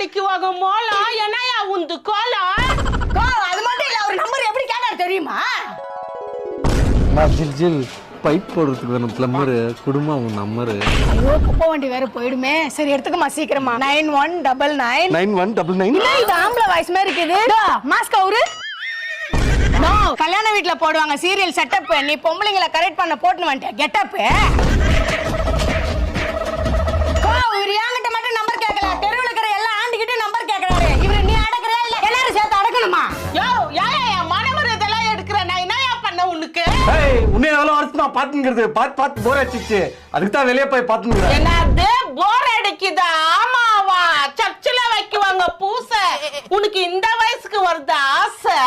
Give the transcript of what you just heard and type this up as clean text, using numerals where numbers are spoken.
அடிக்குவாங்க மோளம் என்னையா உந்து கோலம் அது மட்டும் இல்ல ஒரு நம்பர் எப்படி கேட்டாரு தெரியுமா? ஜில் ஜில் பைப் போடுறதுக்கு வேணும் பிளம்பரு குடும்பம் உன் நம்பரு. ஐயோ குப்பை வண்டி வேற போயிடுமே. சரி எடுத்துக்கமா சீக்கிரமா. 9199 9199. இது ஆம்பளை வாய்ஸ் மாதிரி இருக்குது. மாஸ்க் அவரு கல்யாண வீட்டுல போடுவாங்க சீரியல் செட்டப். நீ பொம்பளைங்களை கரெக்ட் பண்ண போட்டு வந்துட்ட கெட்டப். இவர் என்கிட்ட மட்டும் நம்பர் கேட்கல, தெருவில் இருக்கிற எல்லா ஆண்டிகிட்ட நம்பர் கேட்கறாரு. இவரு நீ அடக்குறியா இல்ல எல்லாரும் சேர்த்து அடக்கணுமா? யோ ஏயா மனவர் இதெல்லாம் எடுக்கிற நான் என்னயா பண்ண உனக்கு? உன்னை எவ்வளவு வருஷம் நான் பாத்துங்கிறது பார்த்து போர் அடிச்சிச்சு. அதுக்கு தான் வெளியே போய் பாத்துங்கிறேன். என்னது போர் அடிக்குதா? ஆமாவா சர்ச்சில் வைக்குவாங்க பூசை. உனக்கு இந்த வயசுக்கு வருது ஆசை?